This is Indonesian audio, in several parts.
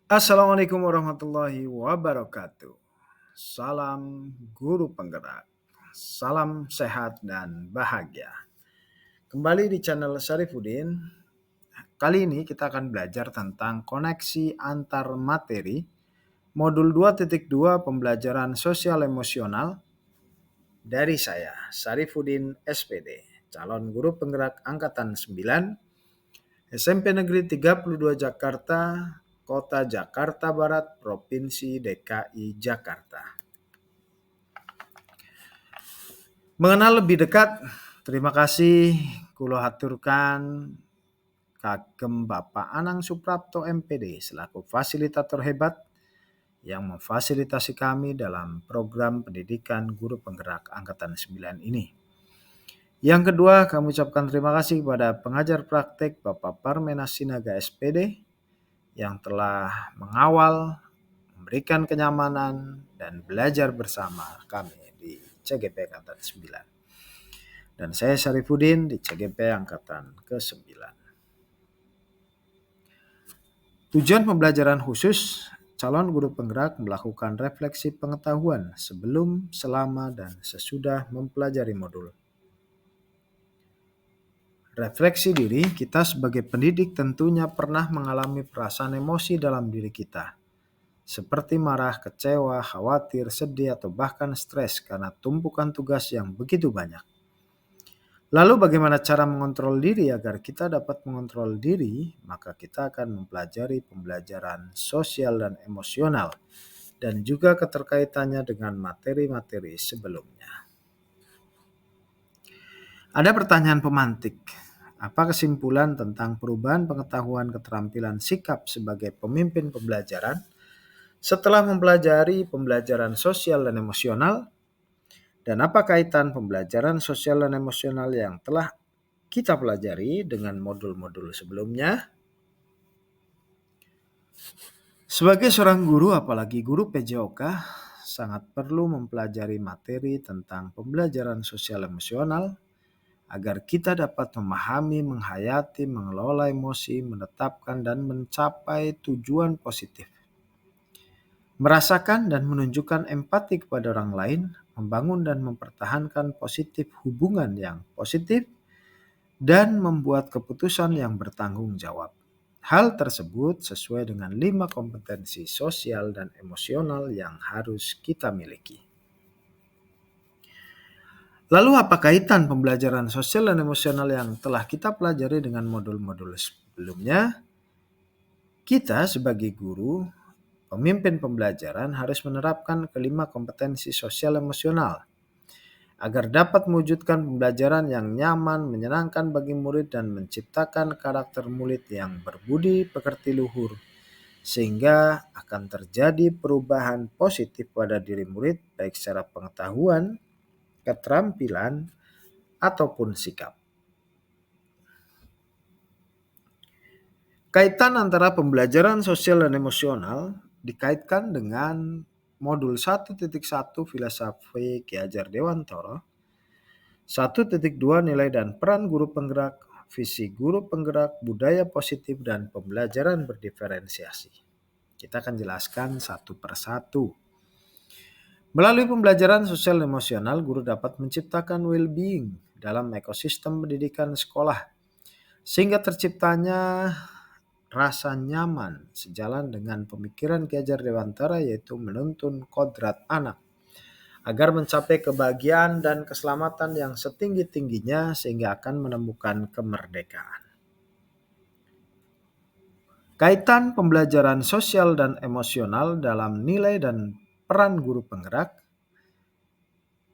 Assalamualaikum warahmatullahi wabarakatuh. Salam guru penggerak. Salam sehat dan bahagia. Kembali di channel Syarifudin. Kali ini kita akan belajar tentang koneksi antar materi modul 2.2 pembelajaran sosial emosional dari saya, Syarifudin SPD, calon guru penggerak angkatan 9, SMP Negeri 32 Jakarta, Kota Jakarta Barat, Provinsi DKI Jakarta. Mengenal lebih dekat, terima kasih kula haturkan kagem Bapak Anang Suprapto MPD selaku fasilitator hebat yang memfasilitasi kami dalam program pendidikan guru penggerak angkatan 9 ini. Yang kedua, kami ucapkan terima kasih kepada pengajar praktek Bapak Parmenas Sinaga SPD yang telah mengawal, memberikan kenyamanan, dan belajar bersama kami di CGP Angkatan 9. Dan saya Syarifudin di CGP Angkatan ke-9. Tujuan pembelajaran khusus, calon guru penggerak melakukan refleksi pengetahuan sebelum, selama, dan sesudah mempelajari modul. Refleksi diri, kita sebagai pendidik tentunya pernah mengalami perasaan emosi dalam diri kita, seperti marah, kecewa, khawatir, sedih, atau bahkan stres karena tumpukan tugas yang begitu banyak. Lalu bagaimana cara mengontrol diri agar kita dapat mengontrol diri? Maka kita akan mempelajari pembelajaran sosial dan emosional dan juga keterkaitannya dengan materi-materi sebelumnya. Ada pertanyaan pemantik. Apa kesimpulan tentang perubahan pengetahuan keterampilan sikap sebagai pemimpin pembelajaran setelah mempelajari pembelajaran sosial dan emosional? Dan apa kaitan pembelajaran sosial dan emosional yang telah kita pelajari dengan modul-modul sebelumnya? Sebagai seorang guru, apalagi guru PJOK, sangat perlu mempelajari materi tentang pembelajaran sosial emosional agar kita dapat memahami, menghayati, mengelola emosi, menetapkan dan mencapai tujuan positif. Merasakan dan menunjukkan empati kepada orang lain, membangun dan mempertahankan positif hubungan yang positif, dan membuat keputusan yang bertanggung jawab. Hal tersebut sesuai dengan 5 kompetensi sosial dan emosional yang harus kita miliki. Lalu apa kaitan pembelajaran sosial dan emosional yang telah kita pelajari dengan modul-modul sebelumnya? Kita sebagai guru, pemimpin pembelajaran harus menerapkan kelima kompetensi sosial emosional agar dapat mewujudkan pembelajaran yang nyaman, menyenangkan bagi murid dan menciptakan karakter murid yang berbudi pekerti luhur sehingga akan terjadi perubahan positif pada diri murid baik secara pengetahuan, keterampilan, ataupun sikap. Kaitan antara pembelajaran sosial dan emosional dikaitkan dengan modul 1.1 Filosofi Ki Hajar Dewantara, 1.2 Nilai dan Peran Guru Penggerak, Visi Guru Penggerak, Budaya Positif, dan Pembelajaran Berdiferensiasi. Kita akan jelaskan satu persatu. Melalui pembelajaran sosial dan emosional, guru dapat menciptakan well-being dalam ekosistem pendidikan sekolah, sehingga terciptanya rasa nyaman sejalan dengan pemikiran Ki Hajar Dewantara, yaitu menuntun kodrat anak agar mencapai kebahagiaan dan keselamatan yang setinggi-tingginya sehingga akan menemukan kemerdekaan. Kaitan pembelajaran sosial dan emosional dalam nilai dan peran guru penggerak.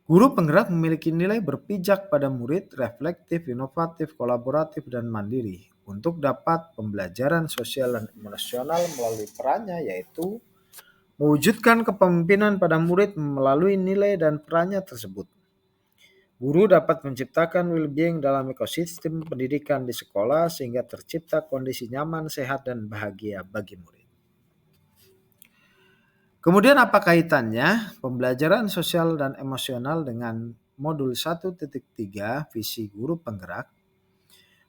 Guru penggerak memiliki nilai berpijak pada murid, reflektif, inovatif, kolaboratif, dan mandiri untuk dapat pembelajaran sosial dan emosional melalui perannya, yaitu mewujudkan kepemimpinan pada murid melalui nilai dan perannya tersebut. Guru dapat menciptakan well-being dalam ekosistem pendidikan di sekolah sehingga tercipta kondisi nyaman, sehat, dan bahagia bagi murid. Kemudian apa kaitannya pembelajaran sosial dan emosional dengan modul 1.3 Visi Guru Penggerak?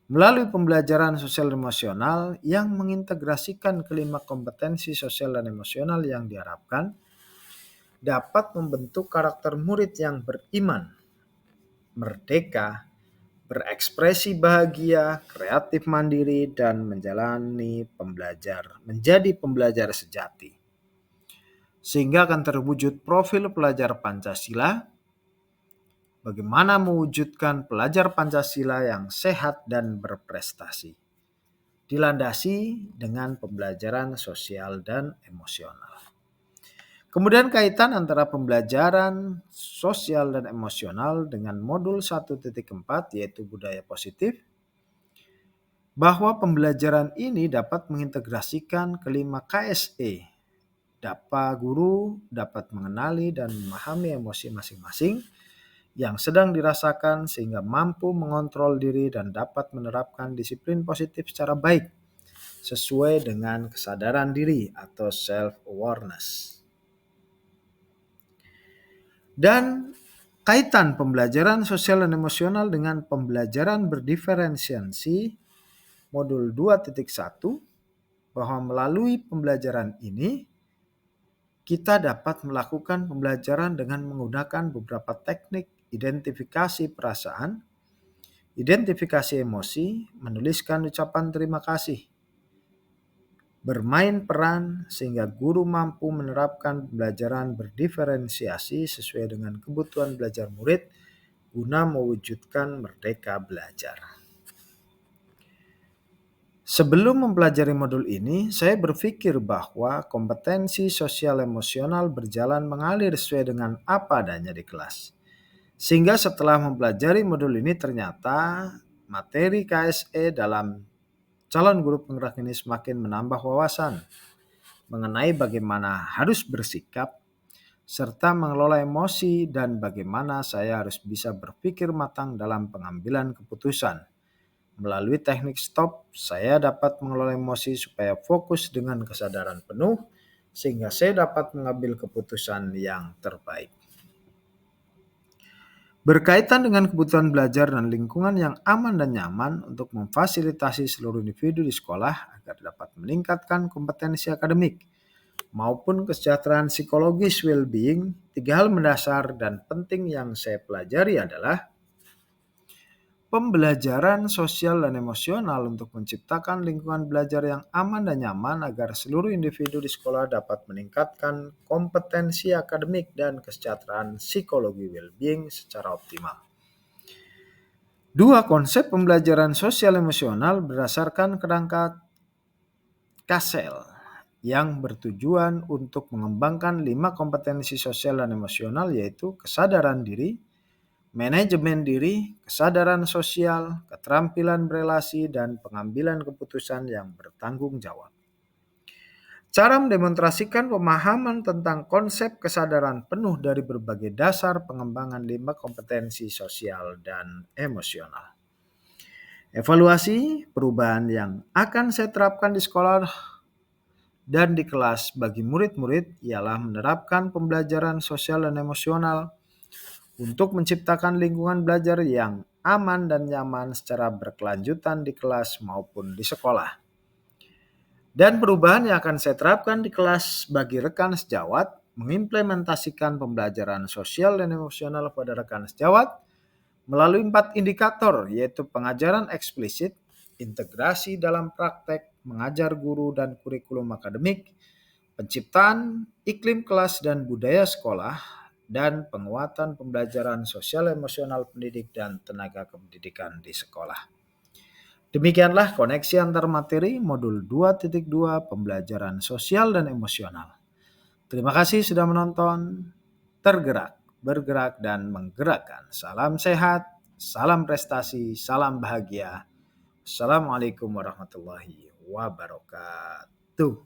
Melalui pembelajaran sosial emosional yang mengintegrasikan kelima kompetensi sosial dan emosional yang diharapkan, dapat membentuk karakter murid yang beriman, merdeka, berekspresi bahagia, kreatif mandiri, dan menjadi pembelajar sejati. Sehingga akan terwujud profil pelajar Pancasila, bagaimana mewujudkan pelajar Pancasila yang sehat dan berprestasi, dilandasi dengan pembelajaran sosial dan emosional. Kemudian kaitan antara pembelajaran sosial dan emosional dengan modul 1.4 yaitu budaya positif, bahwa pembelajaran ini dapat mengintegrasikan kelima KSE. Guru dapat mengenali dan memahami emosi masing-masing yang sedang dirasakan sehingga mampu mengontrol diri dan dapat menerapkan disiplin positif secara baik sesuai dengan kesadaran diri atau self-awareness. Dan kaitan pembelajaran sosial dan emosional dengan pembelajaran berdiferensiasi modul 2.1, bahwa melalui pembelajaran ini kita dapat melakukan pembelajaran dengan menggunakan beberapa teknik identifikasi perasaan, identifikasi emosi, menuliskan ucapan terima kasih, bermain peran sehingga guru mampu menerapkan pembelajaran berdiferensiasi sesuai dengan kebutuhan belajar murid guna mewujudkan merdeka belajar. Sebelum mempelajari modul ini, saya berpikir bahwa kompetensi sosial emosional berjalan mengalir sesuai dengan apa adanya di kelas. Sehingga setelah mempelajari modul ini ternyata materi KSE dalam calon guru penggerak ini semakin menambah wawasan mengenai bagaimana harus bersikap, serta mengelola emosi dan bagaimana saya harus bisa berpikir matang dalam pengambilan keputusan. Melalui teknik stop, saya dapat mengelola emosi supaya fokus dengan kesadaran penuh, sehingga saya dapat mengambil keputusan yang terbaik. Berkaitan dengan kebutuhan belajar dan lingkungan yang aman dan nyaman untuk memfasilitasi seluruh individu di sekolah agar dapat meningkatkan kompetensi akademik maupun kesejahteraan psikologis well-being, 3 hal mendasar dan penting yang saya pelajari adalah pembelajaran sosial dan emosional untuk menciptakan lingkungan belajar yang aman dan nyaman agar seluruh individu di sekolah dapat meningkatkan kompetensi akademik dan kesejahteraan psikologi well-being secara optimal. 2. Konsep pembelajaran sosial emosional berdasarkan kerangka KASEL yang bertujuan untuk mengembangkan 5 kompetensi sosial dan emosional yaitu kesadaran diri, manajemen diri, kesadaran sosial, keterampilan berelasi, dan pengambilan keputusan yang bertanggung jawab. Cara mendemonstrasikan pemahaman tentang konsep kesadaran penuh dari berbagai dasar pengembangan 5 kompetensi sosial dan emosional. Evaluasi perubahan yang akan saya terapkan di sekolah dan di kelas bagi murid-murid ialah menerapkan pembelajaran sosial dan emosional untuk menciptakan lingkungan belajar yang aman dan nyaman secara berkelanjutan di kelas maupun di sekolah. Dan perubahan yang akan saya terapkan di kelas bagi rekan sejawat, mengimplementasikan pembelajaran sosial dan emosional pada rekan sejawat melalui 4 indikator yaitu pengajaran eksplisit, integrasi dalam praktek, mengajar guru dan kurikulum akademik, penciptaan iklim kelas dan budaya sekolah, dan penguatan pembelajaran sosial emosional pendidik dan tenaga kependidikan di sekolah. Demikianlah koneksi antar materi modul 2.2 pembelajaran sosial dan emosional. Terima kasih sudah menonton. Tergerak, bergerak, dan menggerakkan. Salam sehat, salam prestasi, salam bahagia. Assalamualaikum warahmatullahi wabarakatuh.